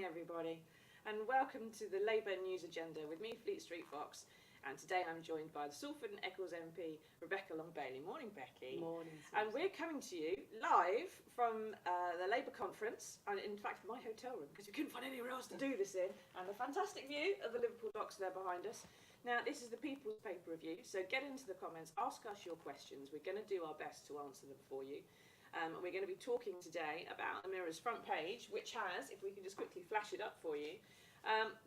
Everybody, and welcome to the Labour News Agenda with me, Fleet Street Fox, and today I'm joined by the Salford and Eccles MP, Rebecca Long-Bailey. Morning, Becky. Morning, Susan. And we're coming to you live from the Labour conference, and in fact my hotel room, because we couldn't find anywhere else to do this in, and a fantastic view of the Liverpool docks there behind us. Now, this is the People's Paper Review, so get into the comments, ask us your questions. We're going to do our best to answer them for you. And we're going to be talking today about Amiras' front page, which has, if we can just quickly flash it up for you,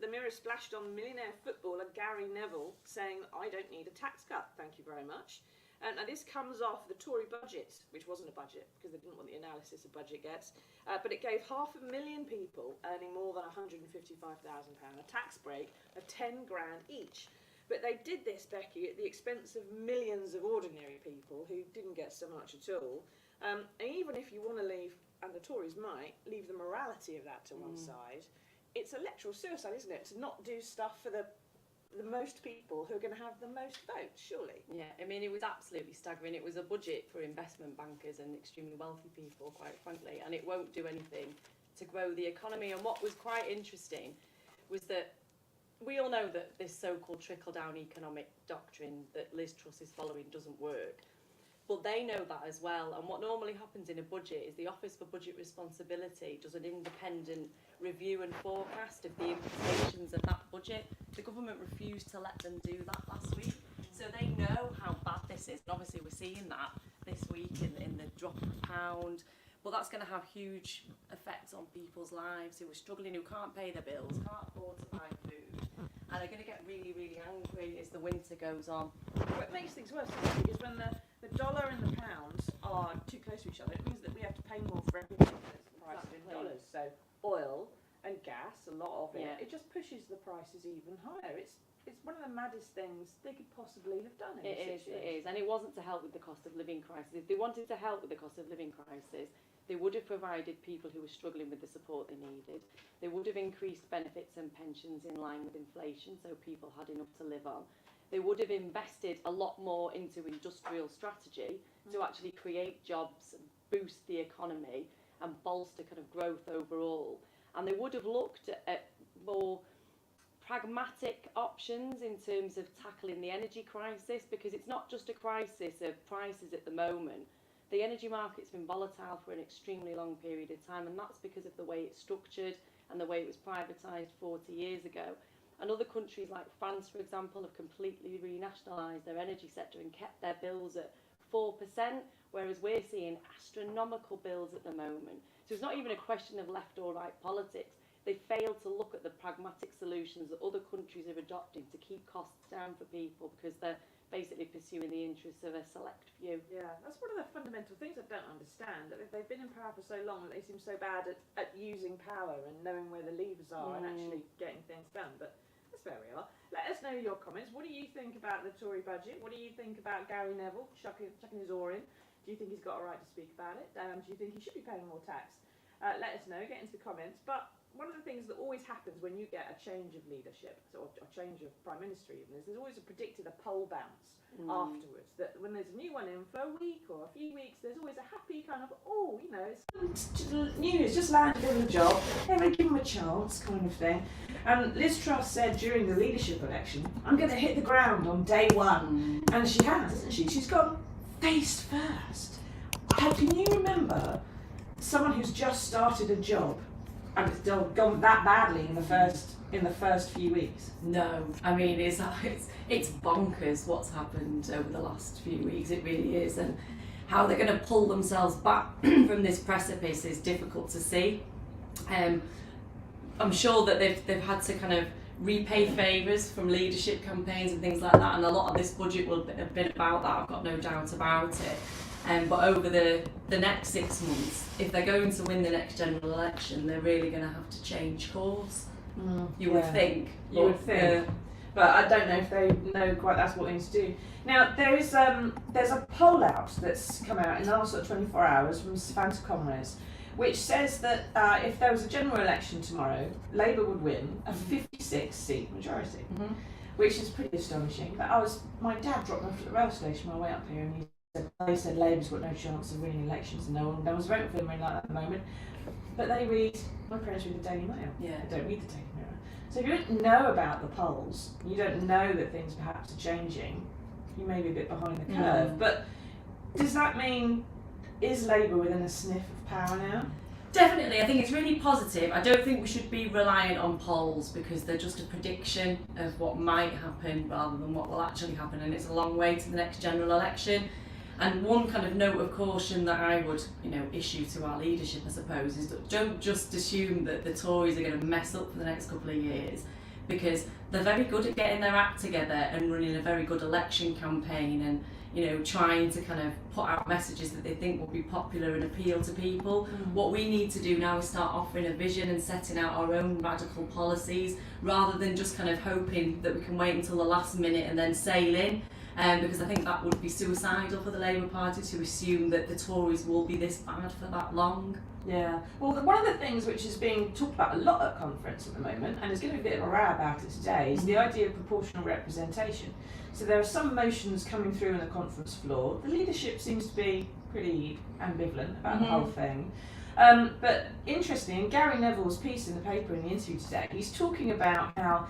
the Mirror splashed on millionaire footballer Gary Neville saying, "I don't need a tax cut, thank you very much." And this comes off the Tory budget, which wasn't a budget because they didn't want the analysis a budget gets, but it gave 500,000 people earning more than £155,000 a tax break of 10 grand each. But they did this, Becky, at the expense of millions of ordinary people who didn't get so much at all. And even if you want to leave, and the Tories might, leave the morality of that to one side, it's electoral suicide, isn't it? To not do stuff for the most people who are going to have the most votes, surely. Yeah, I mean, it was absolutely staggering. It was a budget for investment bankers and extremely wealthy people, quite frankly, and it won't do anything to grow the economy. And what was quite interesting was that we all know that this so-called trickle-down economic doctrine that Liz Truss is following doesn't work. But they know that as well, and what normally happens in a budget is the Office for Budget Responsibility does an independent review and forecast of the implications of that budget. The government refused to let them do that last week, so they know how bad this is, and obviously we're seeing that this week in the drop of the pound, but that's going to have huge effects on people's lives who are struggling, who can't pay their bills, can't afford to buy food, and are going to get really, really angry as the winter goes on. What makes things worse is when the dollar and the pound are too close to each other, it means that we have to pay more for everything that's priced in dollars. So oil and gas, a lot of it, it just pushes the prices even higher. It's one of the maddest things they could possibly have done in this situation. It is, and it wasn't to help with the cost of living crisis. If they wanted to help with the cost of living crisis, they would have provided people who were struggling with the support they needed. They would have increased benefits and pensions in line with inflation, so people had enough to live on. They would have invested a lot more into industrial strategy to actually create jobs, boost the economy and bolster kind of growth overall. And they would have looked at more pragmatic options in terms of tackling the energy crisis, because it's not just a crisis of prices at the moment. The energy market's been volatile for an extremely long period of time, and that's because of the way it's structured and the way it was privatised 40 years ago. And other countries like France, for example, have completely renationalised their energy sector and kept their bills at 4%, whereas we're seeing astronomical bills at the moment. So it's not even a question of left or right politics. They fail to look at the pragmatic solutions that other countries are adopting to keep costs down for people, because they're basically pursuing the interests of a select few. Yeah, that's one of the fundamental things I don't understand. That they've been in power for so long that they seem so bad at using power and knowing where the levers are and actually getting things done. But that's where we are. Let us know your comments. What do you think about the Tory budget? What do you think about Gary Neville chucking his oar in? Do you think he's got a right to speak about it? Do you think he should be paying more tax? Let us know. Get into the comments. But one of the things that always happens when you get a change of leadership, or a change of prime minister even, is there's always a poll bounce afterwards. That when there's a new one in for a week or a few weeks, there's always a happy kind of, oh, you know, it's news, just landed in the job, hey, they give him a chance kind of thing. And Liz Truss said during the leadership election, I'm going to hit the ground on day one. And she has, hasn't she? She's gone face first. Can you remember someone who's just started a job and it's gone that badly in the first few weeks? No, I mean it's bonkers what's happened over the last few weeks. It really is, and how they're going to pull themselves back from this precipice is difficult to see. I'm sure that they've had to kind of repay favours from leadership campaigns and things like that, and a lot of this budget will have been about that. I've got no doubt about it. But over the next 6 months, if they're going to win the next general election, they're really going to have to change course. You would think. You would think. But I don't know if they know quite that's what they need to do. Now, there's a poll out that's come out in the last sort of 24 hours from Savannah Comrades, which says that if there was a general election tomorrow, Labour would win a 56-seat majority, which is pretty astonishing. But my dad dropped me off at the rail station on my way up here, and they said Labour's got no chance of winning elections, and no one's voting for them or anything like that at the moment. But my parents read the Daily Mail. Yeah. They don't read the Daily Mirror. So if you don't know about the polls, you don't know that things perhaps are changing, you may be a bit behind the curve. But does that mean, is Labour within a sniff of power now? Definitely, I think it's really positive. I don't think we should be reliant on polls because they're just a prediction of what might happen rather than what will actually happen, and it's a long way to the next general election. And one kind of note of caution that I would, issue to our leadership, I suppose, is that don't just assume that the Tories are going to mess up for the next couple of years, because they're very good at getting their act together and running a very good election campaign and, trying to kind of put out messages that they think will be popular and appeal to people. What we need to do now is start offering a vision and setting out our own radical policies, rather than just kind of hoping that we can wait until the last minute and then sail in. Because I think that would be suicidal for the Labour Party to assume that the Tories will be this bad for that long. Yeah. Well, one of the things which is being talked about a lot at conference at the moment, and there's going to be a bit of a row about it today, is the idea of proportional representation. So there are some motions coming through on the conference floor. The leadership seems to be pretty ambivalent about the whole thing. But interesting, in Gary Neville's piece in the paper in the interview today, he's talking about how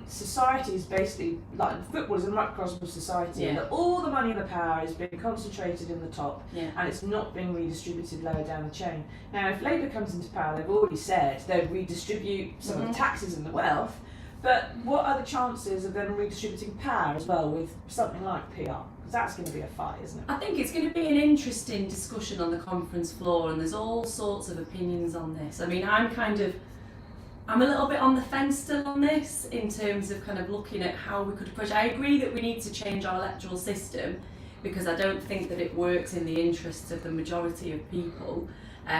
society is basically like football is a microcosm of society, and that all the money and the power is being concentrated in the top, and it's not being redistributed lower down the chain. Now, if Labour comes into power, they've already said they'd redistribute some of the taxes and the wealth, but what are the chances of them redistributing power as well with something like PR? Because that's going to be a fight, isn't it? I think it's going to be an interesting discussion on the conference floor, and there's all sorts of opinions on this. I mean, I'm a little bit on the fence still on this in terms of kind of looking at how we could push. I agree that we need to change our electoral system because I don't think that it works in the interests of the majority of people.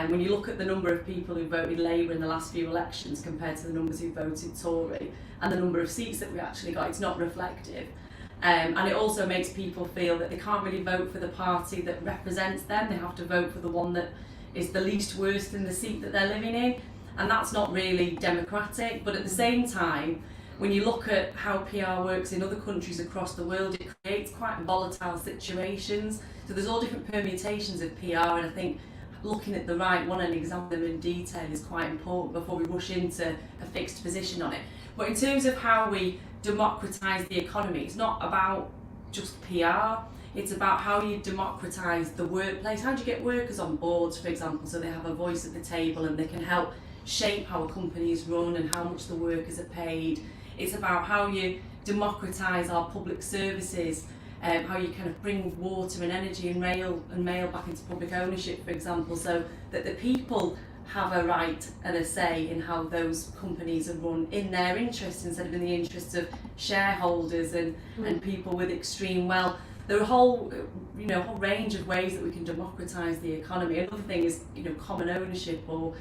When you look at the number of people who voted Labour in the last few elections compared to the numbers who voted Tory and the number of seats that we actually got, it's not reflective. And it also makes people feel that they can't really vote for the party that represents them. They have to vote for the one that is the least worst in the seat that they're living in. And that's not really democratic, but at the same time, when you look at how PR works in other countries across the world, it creates quite volatile situations. So there's all different permutations of PR, and I think looking at the right one and examining them in detail is quite important before we rush into a fixed position on it. But in terms of how we democratise the economy, it's not about just PR. It's about how you democratise the workplace. How do you get workers on boards, for example, so they have a voice at the table and they can help shape how a company is run and how much the workers are paid. It's about how you democratise our public services, how you kind of bring water and energy and rail and mail back into public ownership, for example, so that the people have a right and a say in how those companies are run in their interests instead of in the interests of shareholders and people with extreme wealth. There are a whole range of ways that we can democratise the economy. Another thing is, common ownership or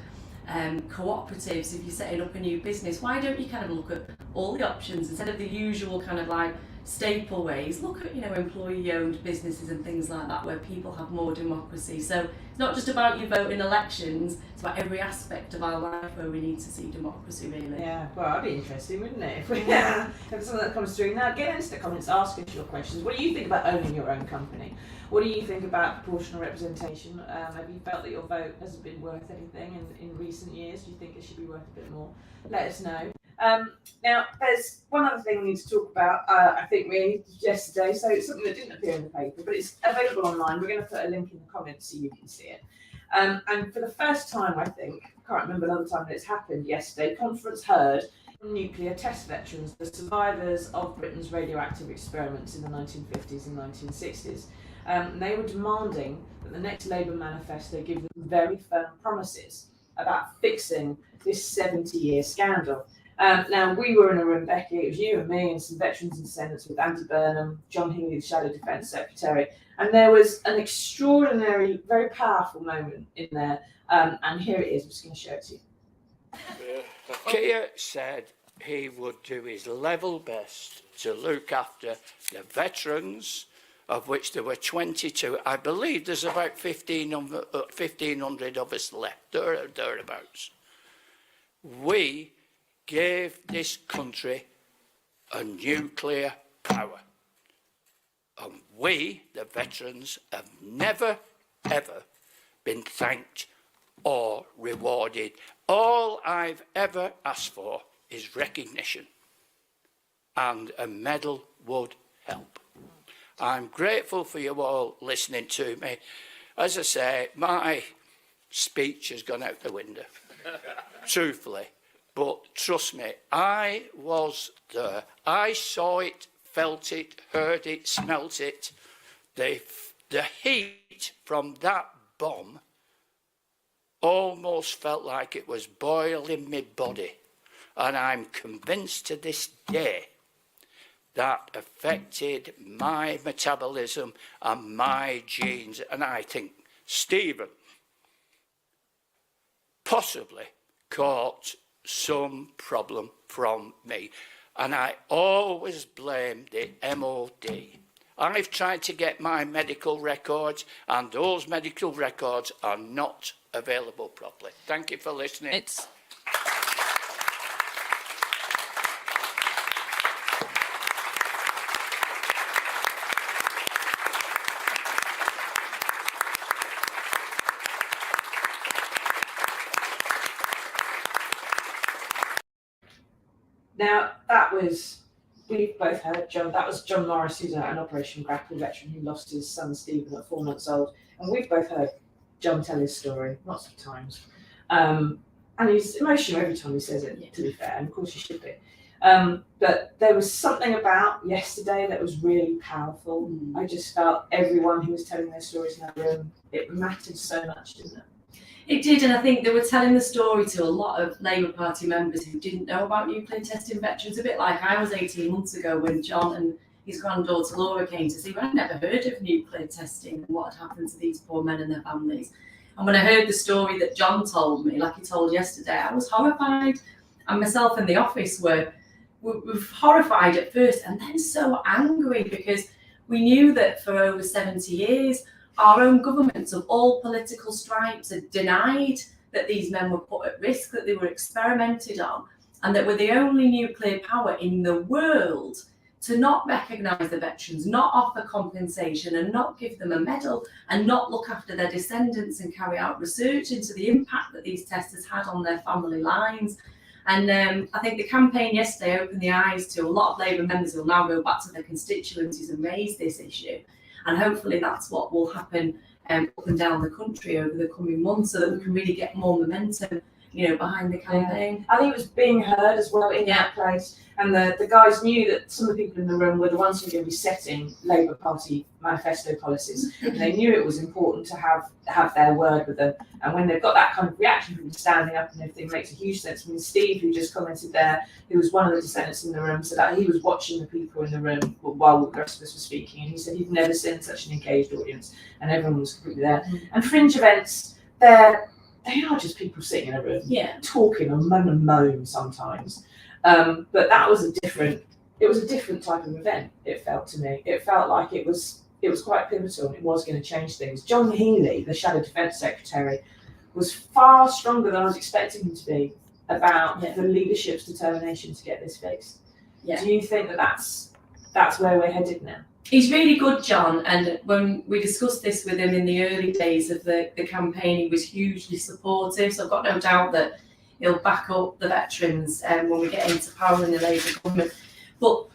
cooperatives. If you're setting up a new business, why don't you kind of look at all the options instead of the usual kind of like staple ways? Look at employee-owned businesses and things like that where people have more democracy. So it's not just about you vote in elections, it's about every aspect of our life where we need to see democracy, really. Yeah, well, that'd be interesting, wouldn't it? If we have something that comes through. Now, get into the comments, ask us your questions. What do you think about owning your own company? What do you think about proportional representation? Have you felt that your vote hasn't been worth anything in recent years? Do you think it should be worth a bit more? Let us know. Now, there's one other thing we need to talk about, I think we yesterday, so it's something that didn't appear in the paper, but it's available online. We're going to put a link in the comments so you can see it. And for the first time, I think, I can't remember another time that it's happened yesterday, conference heard nuclear test veterans, the survivors of Britain's radioactive experiments in the 1950s and 1960s. And they were demanding that the next Labour manifesto give them very firm promises about fixing this 70-year scandal. Now, we were in a room, Becky, it was you and me and some veterans and senates with Andy Burnham, John Healey, the Shadow Defence Secretary, and there was an extraordinary, very powerful moment in there, and here it is. I'm just going to show it to you. Keir said he would do his level best to look after the veterans, of which there were 22. I believe there's about 1,500 of us left, thereabouts. We gave this country a nuclear power. And we, the veterans, have never, ever been thanked or rewarded. All I've ever asked for is recognition, and a medal would help. I'm grateful for you all listening to me. As I say, my speech has gone out the window, truthfully. But trust me, I was there. I saw it, felt it, heard it, smelt it. The heat from that bomb almost felt like it was boiling my body. And I'm convinced to this day that affected my metabolism and my genes. And I think Stephen possibly caught some problem from me. And I always blame the MOD. I've tried to get my medical records, and those medical records are not available properly. Thank you for listening. Now, we've both heard John, that was John Morris, who's an Operation Grapple veteran who lost his son Stephen at 4 months old. And we've both heard John tell his story lots of times. And he's emotional every time he says it, to be fair, and of course he should be. But there was something about yesterday that was really powerful. I just felt everyone who was telling their stories in that room, it mattered so much, didn't it? It did, and I think they were telling the story to a lot of Labour Party members who didn't know about nuclear testing veterans, a bit like I was 18 months ago when John and his granddaughter Laura came to see me. I'd never heard of nuclear testing and what had happened to these poor men and their families. And when I heard the story that John told me, like he told yesterday, I was horrified. And myself and the office were horrified at first and then so angry, because we knew that for over 70 years, our own governments of all political stripes had denied that these men were put at risk, that they were experimented on, and that we're the only nuclear power in the world to not recognise the veterans, not offer compensation and not give them a medal and not look after their descendants and carry out research into the impact that these tests has had on their family lines. And I think the campaign yesterday opened the eyes to a lot of Labour members who will now go back to their constituencies and raise this issue. And hopefully that's what will happen up and down the country over the coming months, so that we can really get more momentum behind the campaign. I think it was being heard as well in that place. And the guys knew that some of the people in the room were the ones who were going to be setting Labour Party manifesto policies. And they knew it was important to have their word with them. And when they've got that kind of reaction from standing up and everything, makes a huge sense. I mean, Steve, who just commented there, who was one of the dissenters in the room, said that he was watching the people in the room while the rest of us were speaking. And he said he'd never seen such an engaged audience. And everyone was completely there. And fringe events, they are just people sitting in a room, talking and moan sometimes. But that was a different type of event. It felt to me. It felt like it was quite pivotal. It was going to change things. John Healey, the Shadow Defence Secretary, was far stronger than I was expecting him to be about the leadership's determination to get this fixed. Yeah. Do you think that that's where we're headed now? He's really good, John, and when we discussed this with him in the early days of the campaign, he was hugely supportive, so I've got no doubt that he'll back up the veterans when we get into power in the Labour government. But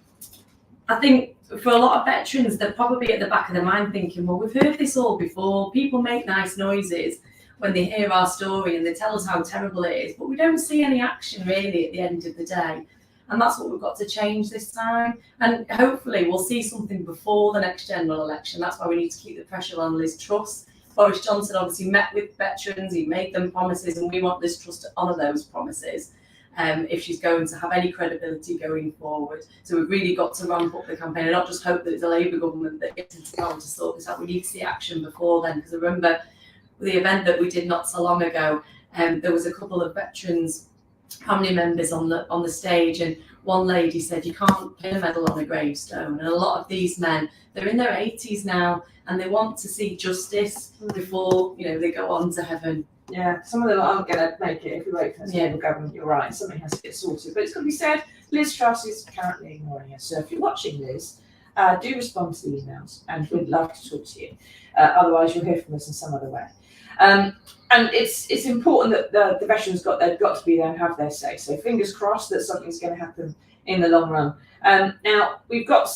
I think for a lot of veterans, they're probably at the back of their mind thinking, well, we've heard this all before. People make nice noises when they hear our story and they tell us how terrible it is, but we don't see any action really at the end of the day. And that's what we've got to change this time. And hopefully we'll see something before the next general election. That's why we need to keep the pressure on Liz Truss. Boris Johnson obviously met with veterans, he made them promises, and we want Liz Truss to honour those promises if she's going to have any credibility going forward. So we've really got to ramp up the campaign and not just hope that it's a Labour government that gets into power to sort this out. We need to see action before then, because I remember the event that we did not so long ago, there was a couple of veterans family members on the stage, and one lady said, you can't pin a medal on a gravestone. And a lot of these men, they're in their 80s now, and they want to see justice before they go on to heaven. Yeah, some of them aren't going to make it if we wait for the Labour government. You're right, something has to get sorted. But it's got to be said, Liz Truss is currently ignoring us. So if you're watching, Liz, do respond to the emails, and we'd love to talk to you. Otherwise, you'll hear from us in some other way. And it's important that the veterans they've got to be there and have their say. So fingers crossed that something's going to happen in the long run. Now we've got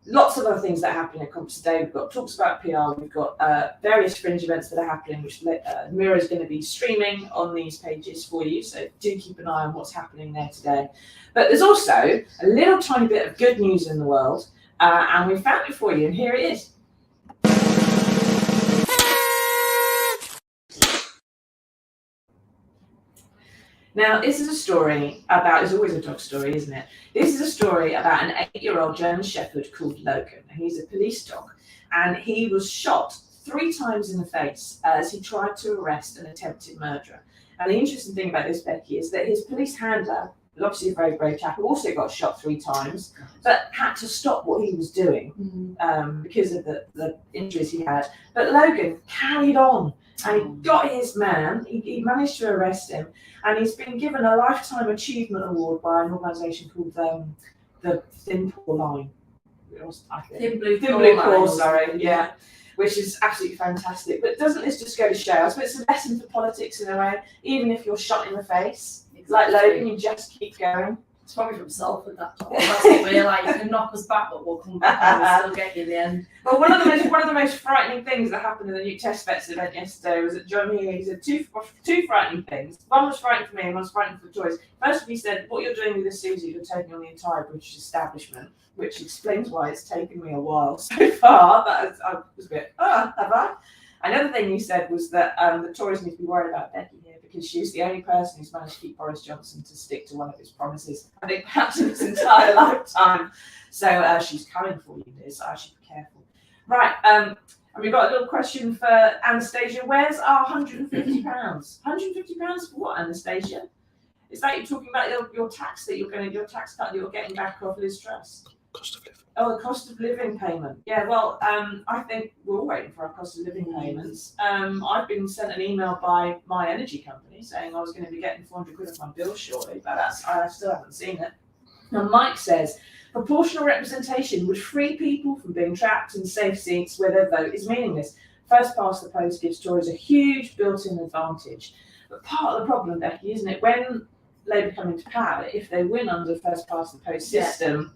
lots of other things that are happening at conference today. We've got talks about PR. We've got various fringe events that are happening, which Amiras is going to be streaming on these pages for you. So do keep an eye on what's happening there today. But there's also a little tiny bit of good news in the world, and we found it for you, and here it is. Now, this is a story about, it's always a dog story, isn't it? This is a story about an 8-year-old German Shepherd called Logan. He's a police dog, and he was shot 3 times in the face as he tried to arrest an attempted murderer. And the interesting thing about this, Becky, is that his police handler, obviously a very brave chap, who also got shot 3 times, but had to stop what he was doing because of the injuries he had. But Logan carried on, and he got his man. He managed to arrest him. And he's been given a Lifetime Achievement Award by an organisation called the Thin Poor Line. Thin Blue Claw, sorry, yeah. Which is absolutely fantastic. But doesn't this just go to show? I suppose it's a lesson for politics in a way. Even if you're shot in the face, like Logan, you just keep going. It's probably from Salford, that dog. That's what we're like, you can knock us back, but we'll come back and we'll still get you in the end. Well, one of the most frightening things that happened in the New Test Vets event yesterday was that John Healey said two frightening things. One was frightening for me and one was frightening for the Tories. First, he said, what you're doing with this, Susie, you're taking on the entire British establishment, which explains why it's taken me a while so far. I was a bit, have I? Another thing he said was that the Tories need to be worried about Becky here, because she's the only person who's managed to keep Boris Johnson to stick to one of his promises, I think perhaps in his entire lifetime. So she's coming for you, Liz. I should be careful. Right, and we've got a little question for Anastasia. Where's our £150? £150 for what, Anastasia? Is that you're talking about your tax that your tax cut that you're getting back off Liz Truss? Cost of living. Oh, the cost of living payment. Yeah, well, I think we're all waiting for our cost of living payments. I've been sent an email by my energy company saying I was going to be getting 400 quid off my bill shortly, but I still haven't seen it. Now, Mike says, proportional representation would free people from being trapped in safe seats where their vote is meaningless. First past the post gives Tories a huge built-in advantage. But part of the problem, Becky, isn't it, when Labour come into power, if they win under first past the post system,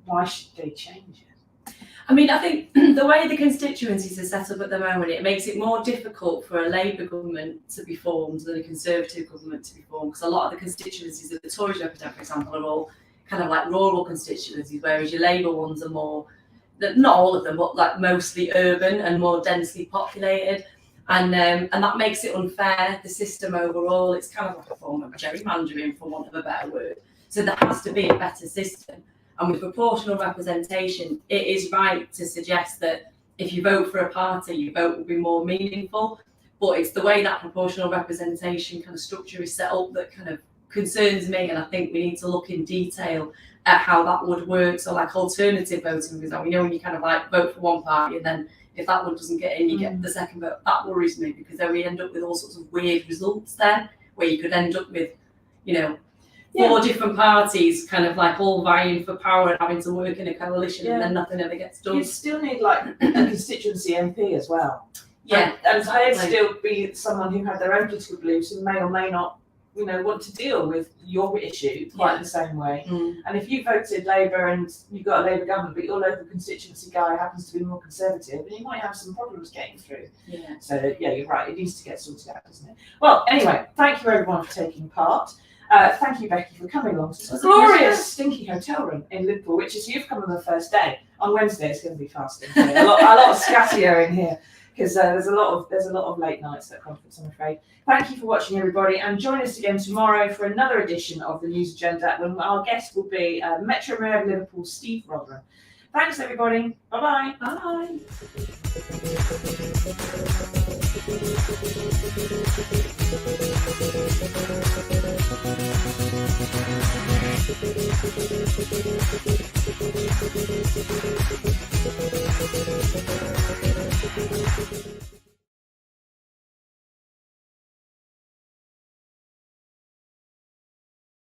why should they change it? I mean, I think the way the constituencies are set up at the moment, it makes it more difficult for a Labour government to be formed than a Conservative government to be formed, because a lot of the constituencies that the Tories represent, for example, are all kind of like rural constituencies, whereas your Labour ones are more, not all of them, but like mostly urban and more densely populated. And that makes it unfair, the system overall. It's kind of like a form of gerrymandering, for want of a better word. So there has to be a better system. And with proportional representation, it is right to suggest that if you vote for a party, your vote will be more meaningful. But it's the way that proportional representation kind of structure is set up that kind of concerns me. And I think we need to look in detail at how that would work. So like alternative voting, because you know, when you kind of like vote for one party and then if that one doesn't get in, you get the second vote. That worries me, because then we end up with all sorts of weird results then, where you could end up with, you know, 4 different parties kind of like all vying for power and having to work in a coalition, and then nothing ever gets done. You still need like a constituency MP as well. Yeah, and exactly. they'd still be someone who had their own political beliefs and may or may not, you know, want to deal with your issue quite the same way. And if you voted Labour and you've got a Labour government, but your local constituency guy happens to be more Conservative, then you might have some problems getting through. Yeah. So yeah, you're right. It needs to get sorted out, doesn't it? Well, anyway, thank you everyone for taking part. Thank you, Becky, for coming along. It was a glorious, stinky hotel room in Liverpool, which is you've come on the first day. On Wednesday, it's going to be fasting. A lot of scatio in here, because there's a lot of late nights at conference, I'm afraid. Thank you for watching, everybody, and join us again tomorrow for another edition of the News Agenda, when our guest will be Metro Mayor of Liverpool, Steve Rotherham. Thanks, everybody. Bye-bye. Bye. Bye.